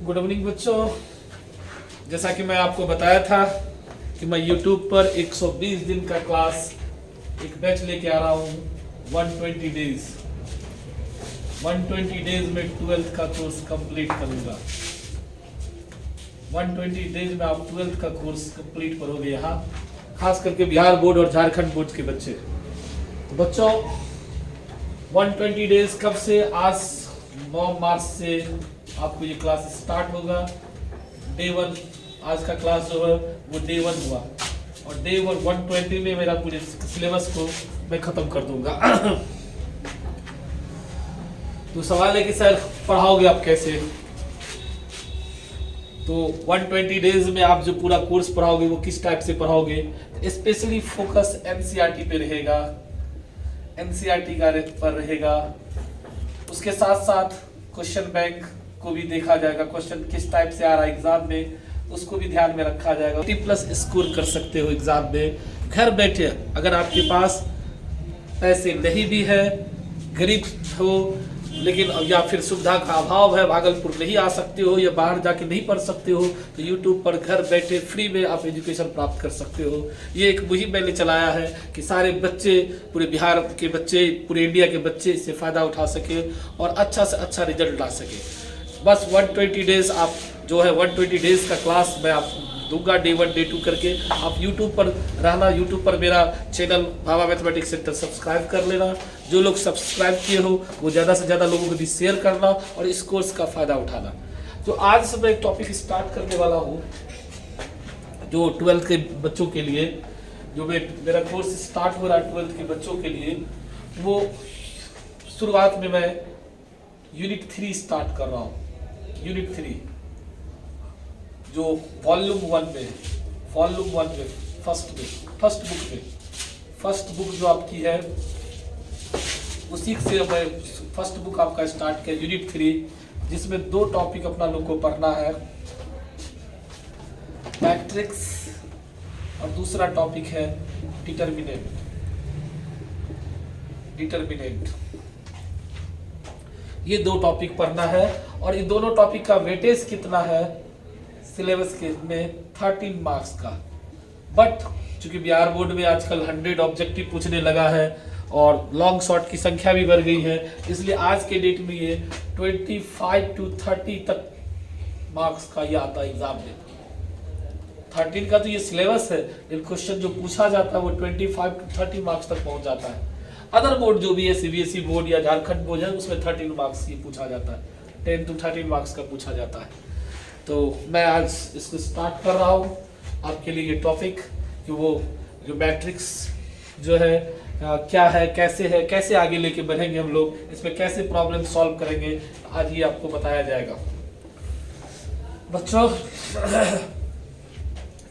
Good evening बच्चों। जैसा कि मैं आपको बताया था कि मैं YouTube पर 120 दिन का क्लास एक बैच लेके आ रहा हूँ 120 डेज। 120 डेज में 12th का कोर्स कंप्लीट करूंगा। 120 डेज में आप 12th का कोर्स कंप्लीट करोगे यहाँ, खास करके बिहार बोर्ड और झारखंड बोर्ड के बच्चे। तो बच्चों 120 डेज कब से? आज 9 मार्च से आपको ये क्लास स्टार्ट होगा। डे 1 आज का क्लास जो है वो डे 1 हुआ और डे 120 में मेरा पूरे सिलेबस को मैं खत्म कर दूंगा। तो सवाल है कि सर पढ़ाओगे आप कैसे? तो 120 डेज में आप जो पूरा कोर्स पढ़ाओगे वो किस टाइप से पढ़ाओगे? स्पेशली फोकस एनसीईआरटी पे रहेगा, एनसीईआरटी का पर रहेगा। उसके साथ साथ क्वेश्चन बैंक को भी देखा जाएगा, क्वेश्चन किस टाइप से आ रहा है एग्जाम में उसको भी ध्यान में रखा जाएगा। 80+ स्कोर कर सकते हो एग्जाम में घर बैठे। अगर आपके पास पैसे नहीं भी है, गरीब हो, लेकिन या फिर सुविधा का अभाव है, भागलपुर नहीं आ सकते हो या बाहर जाके नहीं पढ़ सकते हो, तो यूट्यूब पर घर बैठे फ्री में आप एजुकेशन प्राप्त कर सकते हो। ये एक मुहिम मैंने चलाया है कि सारे बच्चे, पूरे बिहार के बच्चे, पूरे इंडिया के बच्चे इससे फ़ायदा उठा सके और अच्छा से अच्छा रिजल्ट ला सके। बस 120 डेज आप जो है 120 डेज का क्लास मैं आप दूंगा डे 1 डे 2 करके। आप YouTube पर रहना, YouTube पर मेरा channel Bhabha mathematics centre subscribe कर लेना। जो लोग सब्सक्राइब किए हो वो ज़्यादा से ज़्यादा लोगों को भी शेयर करना और इस कोर्स का फ़ायदा उठाना। तो आज से मैं एक टॉपिक स्टार्ट करने वाला हूँ जो 12th के बच्चों के लिए, जो मेरा कोर्स स्टार्ट हो रहा है 12th के बच्चों के लिए। वो शुरुआत में मैं यूनिट 3 स्टार्ट कर रहा हूँ। यूनिट 3 जो वॉल्यूम 1 में, वॉल्यूम 1 में फर्स्ट बुक जो आपकी है उसी से मैं फर्स्ट बुक आपका स्टार्ट किया यूनिट 3, जिसमें 2 टॉपिक अपना लोग को पढ़ना है, मैट्रिक्स और दूसरा टॉपिक है डिटर्मिनेंट। ये 2 टॉपिक पढ़ना है और ये दोनों टॉपिक का वेटेज कितना है सिलेबस के में 13 मार्क्स का। बट चूंकि बिहार बोर्ड में आजकल 100 ऑब्जेक्टिव पूछने लगा है और लॉन्ग शॉर्ट की संख्या भी बढ़ गई है, इसलिए आज के डेट में ये 25 to 30 तक मार्क्स का ये आता है एग्जाम में। 13 का तो ये सिलेबस है, लेकिन क्वेश्चन जो पूछा जाता है वो 25 to 30 मार्क्स तक पहुंच जाता है। अदर बोर्ड जो भी है सीबीएसई बोर्ड या झारखंड बोर्ड है उसमें 13 मार्क्स ही पूछा जाता है, 10 to 13 मार्क्स का पूछा जाता है। तो मैं आज इसको स्टार्ट कर रहा हूँ आपके लिए ये टॉपिक कि वो जो मैट्रिक्स जो है क्या है, कैसे आगे लेके बढ़ेंगे हम लोग, इसमें कैसे प्रॉब्लम सॉल्व करेंगे, आज ये आपको बताया जाएगा। बच्चों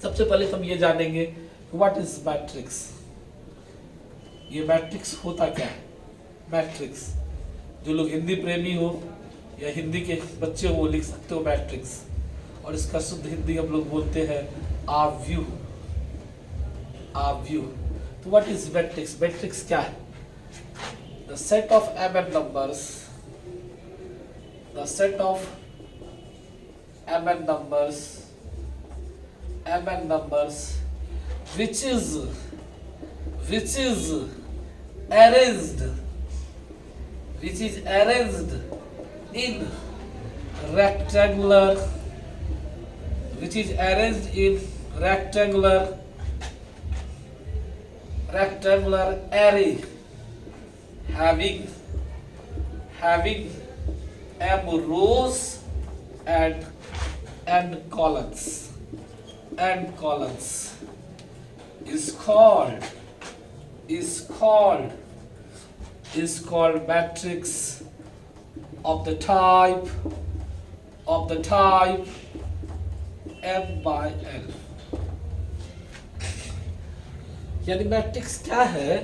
सबसे पहले हम ये जानेंगे व्हाट इज मैट्रिक्स। ये मैट्रिक्स होता क्या है? मैट्रिक्स जो लोग हिंदी प्रेमी हो या हिंदी के बच्चे हो वो लिख सकते हो मैट्रिक्स, और इसका शुद्ध हिंदी हम लोग बोलते हैं आव्यूह। तो व्हाट इज मैट्रिक्स? मैट्रिक्स क्या है? The set of MN numbers, which is arranged in rectangular array having m rows and columns is called matrix of the type m by n। यानी मैट्रिक्स क्या है?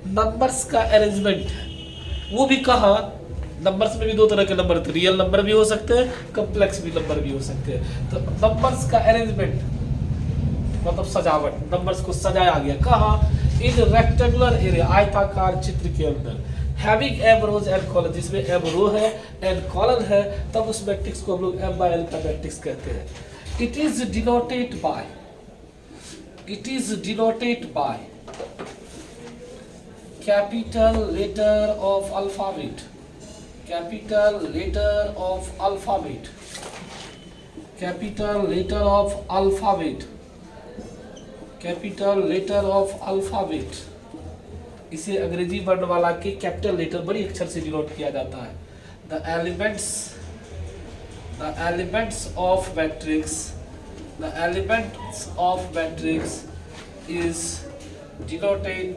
नंबर्स का arrangement है। वो भी कहाँ? नंबर्स में भी 2 तरह के नंबर होते हैं, रियल नंबर भी हो सकते हैं, कॉम्प्लेक्स भी नंबर भी हो सकते हैं। तो नंबर्स का अरेंजमेंट मतलब सजावट, नंबर्स को सजाया गया कहाँ? इन रेक्टेंगुलर एरिया, आयताकार चित्र के अंदर, having M rows and column, जिसमें एम रो है एंड कॉलन है, तब उस मैट्रिक्स को हम लोग एम बाय एल का मैट्रिक्स कहते हैं। It is denoted by capital letter of alphabet, capital letter of alphabet, capital letter of alphabet, capital letter of alphabet। इसे अंग्रेजी वर्णमाला के कैपिटल लेटर बड़ी अक्षर से डिनोट किया जाता है। The elements of matrix is denoted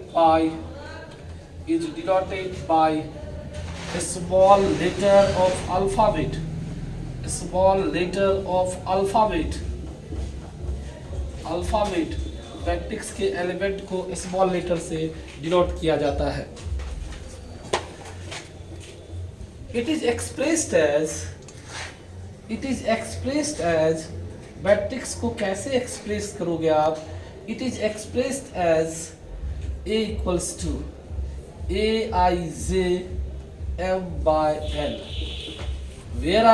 by a small letter of alphabet, matrix के एलिमेंट को स्मॉल लेटर से डिनोट किया जाता है। It is expressed as matrix को कैसे एक्सप्रेस करोगे आप? It is expressed as A equals to Aij M by L, where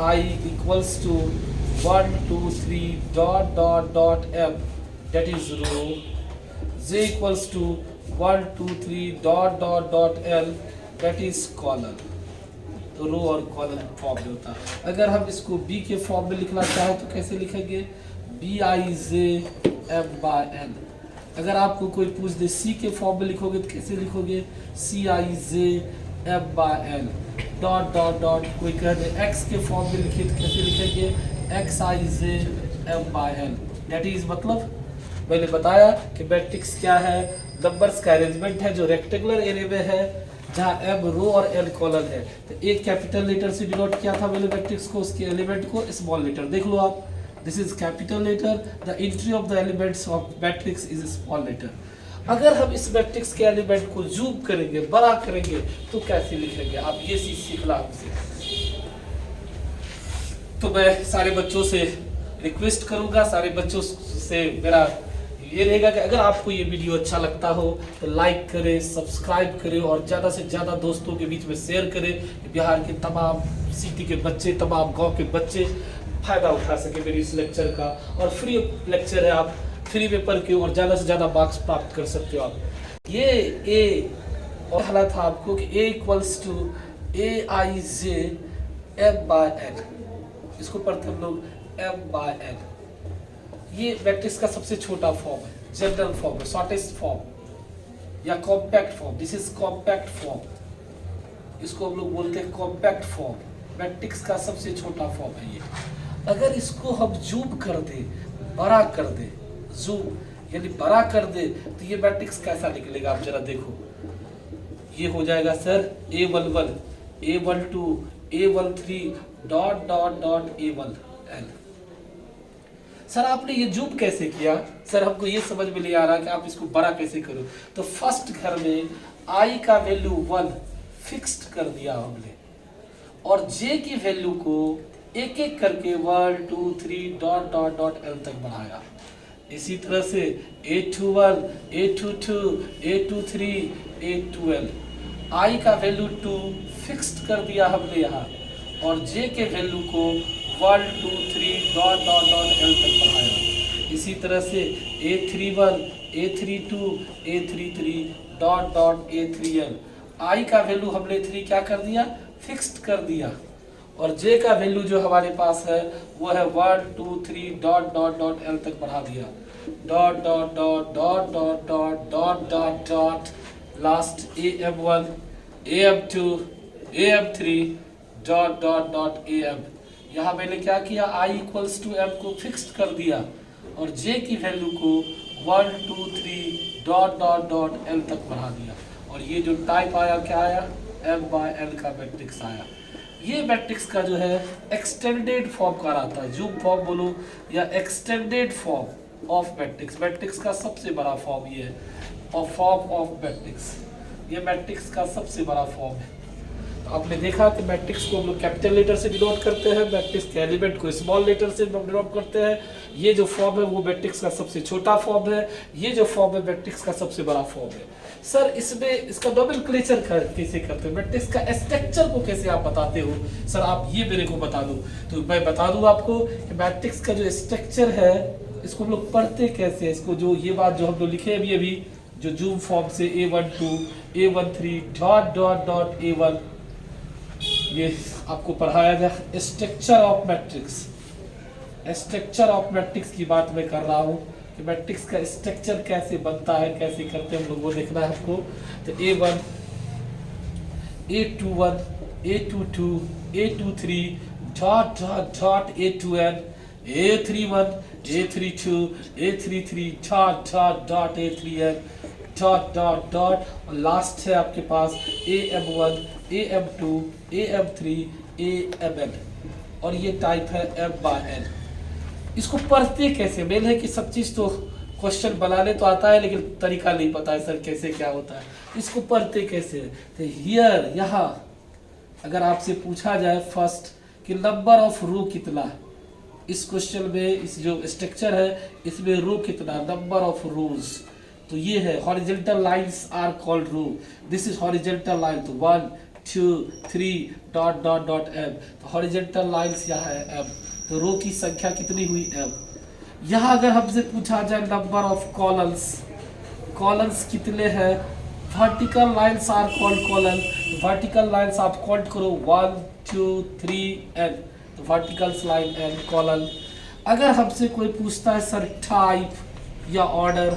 I equals to 1 2 3 dot M, that is row, J equals to 1 2 3 dot L, that is column। तो रो और column form में होता है। अगर हम इसको B के form में लिखना चाहें तो कैसे लिखेंगे? Bij M by L। अगर आपको कोई पूछ दे C के फॉर्म में लिखोगे तो कैसे लिखोगे? Cij M by L dot. कोई कह दे X के फॉर्म में लिखिए तो कैसे लिखेंगे? Xij M by L। That is मतलब मैंने बताया कि मैट्रिक्स क्या है? नंबर्स का अरेंजमेंट है जो रेक्टेंगुलर एरे में है, जहाँ M रो और L कॉलम है। तो एक कैपिटल लेटर से डिनोट किया था मैंने मैट्रिक्स को, उसके एलिमेंट को स्मॉल लेटर। देख लो आप, this is capital letter, the entry of the elements of matrix is small letter. अगर हम इस मैट्रिक्स के एलिमेंट को जूम करेंगे, बड़ा करेंगे, तो कैसे लिखेंगे? आप ये चीज सीखना हमसे। तो मैं सारे बच्चों से रिक्वेस्ट करूंगा, सारे बच्चों से मेरा ये रहेगा कि अगर आपको ये वीडियो अच्छा लगता हो तो लाइक करें, सब्सक्राइब करें और ज़्यादा से ज़्यादा दोस्तों के बीच में शेयर करें। बिहार के तमाम सिटी के बच्चे, तमाम गांव के बच्चे फ़ायदा उठा सके मेरी इस लेक्चर का। और फ्री लेक्चर है, आप फ्री में पढ़ के और ज़्यादा से ज़्यादा मार्क्स प्राप्त कर सकते हो आप। ये ए और हाल था आपको कि A equals to Aij M by L, इसको पढ़ते हम लोग M by L। ये मैट्रिक्स का सबसे छोटा फॉर्म है, जनरल फॉर्म है, शॉर्टेस्ट फॉर्म या compact form. This is compact form, इसको हम लोग बोलते हैं कॉम्पैक्ट फॉर्म। मैट्रिक्स का सबसे छोटा फॉर्म है ये। अगर इसको हम जूम कर दे, बड़ा कर दे, जूम यानी बड़ा कर दे, तो ये मैट्रिक्स कैसा निकलेगा आप जरा देखो। ये हो जाएगा sir A11 A12 A13 dot A1L। Sir आपने ये जूम कैसे किया? सर हमको ये समझ में नहीं आ रहा कि आप इसको बड़ा कैसे करो। तो फर्स्ट घर में I का वैल्यू 1 फिक्स्ड कर दिया हमने, और J की वैल्यू को एक एक करके 1 2 3 डॉट L तक बढ़ाया। इसी तरह से A21 A22 A23 A12, I का वैल्यू 2 फिक्स्ड कर दिया हमने यहाँ, और J के वैल्यू को 1 2 3 डॉट L तक बढ़ाया। इसी तरह से A31 A32 A33 dot A3L, I का वैल्यू हमने 3 क्या कर दिया? फिक्स्ड कर दिया, और J का वैल्यू जो हमारे पास है वो है 1 2 3 डॉट L तक बढ़ा दिया। Dot last AM1 AM2 AM3 dot AM। यहाँ मैंने क्या किया? I इक्वल्स टू M को फिक्स्ड कर दिया, और J की वैल्यू को 1 2 3 डॉट L तक बढ़ा दिया, और ये जो टाइप आया क्या आया? M by L का मैट्रिक्स आया। ये मैट्रिक्स का जो है एक्सटेंडेड फॉर्म कहलाता है, जूम फॉर्म बोलो या extended form of matrix. Matrix का सबसे बड़ा फॉर्म ये है, और फॉर्म ऑफ मैट्रिक्स, ये मैट्रिक्स का सबसे बड़ा फॉर्म है। तो आपने देखा कि मैट्रिक्स को हम लोग कैपिटल लेटर से डिनोट करते हैं, मैट्रिक्स के एलिमेंट को स्मॉल लेटर से डिनोट करते हैं, ये जो फॉर्म है वो मैट्रिक्स का सबसे छोटा फॉर्म है, ये जो फॉर्म है मैट्रिक्स का सबसे बड़ा फॉर्म है। सर इसमें इसका नोमेनक्लेचर कैसे करते हो, मैट्रिक्स का स्ट्रक्चर को कैसे आप बताते हो? सर आप ये मेरे को बता दो। तो मैं बता दूं आपको कि मैट्रिक्स का जो स्ट्रक्चर है इसको हम लोग पढ़ते कैसे है। इसको जो ये बात जो हम लोग लिखे अभी अभी जो जूम फॉर्म से A12 A13 dot dot dot A1, ये आपको पढ़ाया गया structure of matrix. Structure of matrix की बात मैं कर रहा हूँ कि मैट्रिक्स का स्ट्रक्चर कैसे बनता है, कैसे करते हैं हम लोग, वो देखना है आपको। तो A1 A21 A22 A23 dot dot dot A2n A31 A32 A33 dot dot dot A3n dot dot dot, और लास्ट है आपके पास AM1 AM2 AM3 AMN, और ये टाइप है M/N। इसको पढ़ते कैसे? मेन है कि सब चीज़ तो क्वेश्चन बनाने तो आता है लेकिन तरीका नहीं पता है सर कैसे क्या होता है। इसको पढ़ते कैसे? तो हियर यहाँ अगर आपसे पूछा जाए फर्स्ट कि नंबर ऑफ रो कितना है, इस क्वेश्चन में इस जो स्ट्रक्चर है इसमें रो कितना, नंबर ऑफ रोज, तो ये है horizontal lines are called row. This is horizontal line, तो 1 2 3 डॉट डॉट डॉट m, तो हॉरिजॉन्टल लाइंस यहाँ है m, तो रो की संख्या कितनी हुई m। यहाँ अगर हमसे पूछा जाए नंबर ऑफ कॉलम्स, कॉलम्स कितने हैं, vertical lines are called column, vertical lines आप काउंट करो 1 2 3 n, तो वर्टिकल्स लाइन n कॉलम। अगर हमसे कोई पूछता है सर टाइप या ऑर्डर,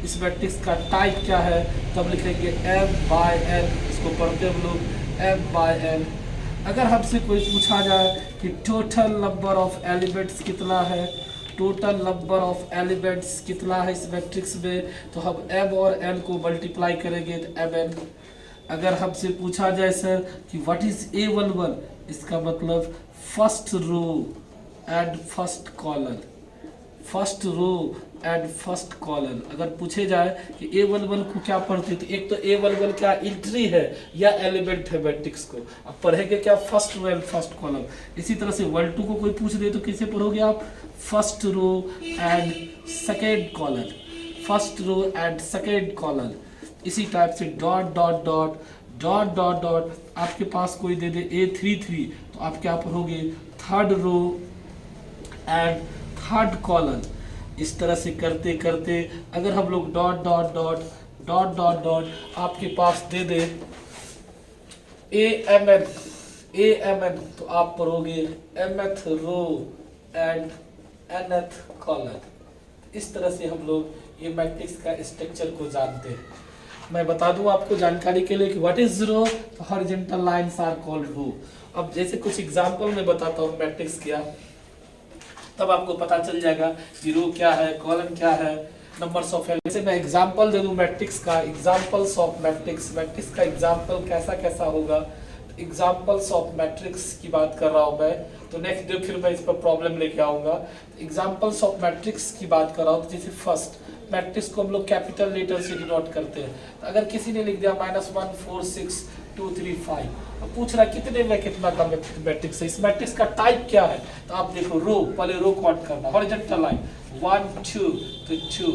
इस मैट्रिक्स का टाइप क्या है, तो हम लिखेंगे M/N, इसको पढ़ते हम लोग M/N। अगर हमसे कोई पूछा जाए कि टोटल नंबर ऑफ एलिमेंट्स कितना है, टोटल नंबर ऑफ एलिमेंट्स कितना है इस मैट्रिक्स में, तो हम M और N को मल्टीप्लाई करेंगे तो MN। अगर हमसे पूछा जाए सर कि व्हाट इज A11, इसका मतलब first row and first column, first row and first column. अगर पूछे जाए कि A11 को क्या पढ़ते, तो एक तो A11 क्या एंट्री है या एलिमेंट है मैट्रिक्स को, अब पढ़ेंगे क्या first row and first column. इसी तरह से 1 2 को कोई पूछ दे तो कैसे पढ़ोगे आप, first row and second column, first row and second column. इसी टाइप से dot dot dot dot dot dot, आपके पास कोई दे दे A33, तो आप क्या पढ़ोगे third row and third column. इस तरह से करते करते अगर हम लोग dot dot dot dot dot dot आपके पास दे दे AMN, तो आप पढ़ोगे mth row and nth column. इस तरह से हम लोग ये मैट्रिक्स का स्ट्रक्चर को जानते हैं। मैं बता दूं आपको जानकारी के लिए कि what is row, horizontal lines are called row. अब जैसे कुछ एग्जांपल मैं बताता हूँ मैट्रिक्स क्या, तब आपको पता चल जाएगा कि रो क्या है, कॉलम क्या है, नंबर्स ऑफ एलिमेंट्स। जैसे मैं एग्जांपल दे दूं मैट्रिक्स का, एग्जांपल्स ऑफ मैट्रिक्स, मैट्रिक्स का एग्जांपल कैसा कैसा होगा, एग्जांपल्स ऑफ मैट्रिक्स की बात कर रहा हूं मैं, तो नेक्स्ट डे फिर मैं इस पर प्रॉब्लम लेके आऊंगा। एग्जांपल्स ऑफ मैट्रिक्स की बात कर रहा हूं, तो जैसे फर्स्ट मैट्रिक्स को हम लोग कैपिटल लेटर से डिनोट करते हैं। तो अगर किसी ने लिख दिया -1 4 6 2 3 5, अब पूछ रहा कितने में कितना का मैट्रिक्स है, इस मैट्रिक्स का टाइप क्या है, तो आप देखो रो, पहले रो काउंट करना, हॉरिजॉन्टल लाइन 1 2 तो 2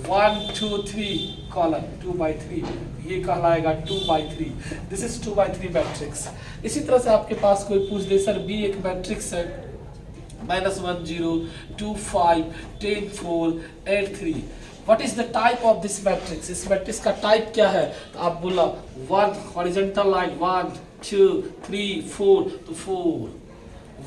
1 2 3 कॉलम 2/3, ये कहलाएगा 2/3। This is 2/3 matrix. इसी तरह से आपके पास कोई पूछ दे सर बी एक मैट्रिक्स है -1 0 2 5 10 4 8 3, what is the type of this matrix, इस मैट्रिक्स का टाइप क्या है, तो आप बोला 1 हॉरिजॉन्टल लाइन 1 2 3 4, तो 4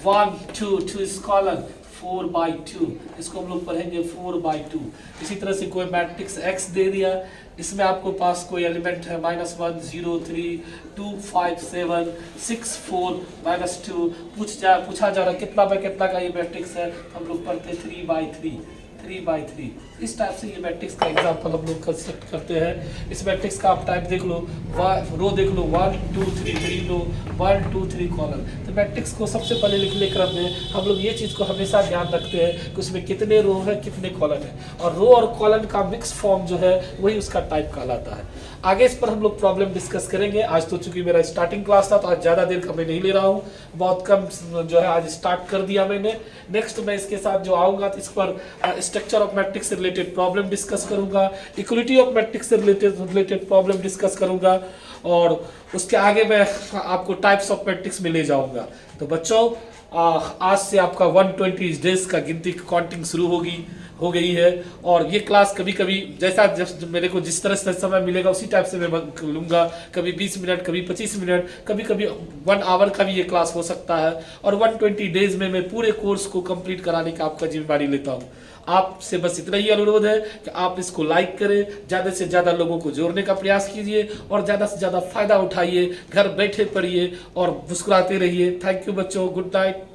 1 2 2 इस कॉलम 4/2, इसको हम लोग पढ़ेंगे 4/2। इसी तरह से कोई मैट्रिक्स X दे दिया, इसमें आपको पास कोई एलिमेंट है -1 0 3 2 5 7 6 4 -2, पूछा जा रहा कितना बाय कितना का ये मैट्रिक्स है, हम लोग पढ़ते 3/3 3/3। इस टाइप से ये मैट्रिक्स का एग्जांपल हम लोग कंस्ट्रक्ट करते हैं। इस मैट्रिक्स का आप टाइप देख लो, रो देख लो, 1 2 3 3 रो, 1 2 3 कॉलम। तो मैट्रिक्स को सबसे पहले लिखने क्रम में हम लोग ये चीज़ को हमेशा ध्यान रखते हैं कि उसमें कितने रो है कितने कॉलम है, और रो और कॉलम का मिक्स फॉर्म जो है वही उसका टाइप कहलाता है। आगे इस पर हम लोग प्रॉब्लम डिस्कस करेंगे। आज तो चूंकि मेरा स्टार्टिंग क्लास था तो आज ज़्यादा देर का मैं नहीं ले रहा हूँ, बहुत कम जो है आज स्टार्ट कर दिया मैंने। नेक्स्ट मैं इसके साथ जो आऊँगा तो इस पर स्ट्रक्चर ऑफ मैट्रिक्स से रिलेटेड प्रॉब्लम डिस्कस करूँगा, इक्वलिटी ऑफ मैट्रिक्स से रिलेटेड प्रॉब्लम डिस्कस करूँगा, और उसके आगे मैं आपको टाइप्स ऑफ मैट्रिक्स में ले जाऊँगा। तो बच्चों आज से आपका 120 डेज का गिनती काउंटिंग शुरू हो गई है। और ये क्लास कभी कभी जैसा मेरे को जिस तरह से समय मिलेगा उसी टाइप से मैं लूँगा, कभी 20 मिनट, कभी 25 मिनट, कभी कभी 1 आवर का भी ये क्लास हो सकता है। और 120 डेज में मैं पूरे कोर्स को कंप्लीट कराने का आपका जिम्मेदारी लेता हूँ। आपसे बस इतना ही अनुरोध है कि आप इसको लाइक करें, ज़्यादा से ज़्यादा लोगों को जोड़ने का प्रयास कीजिए और ज़्यादा से ज़्यादा फायदा उठाइए, घर बैठे पढ़िए और मुस्कुराते रहिए। थैंक यू बच्चों, गुड नाइट।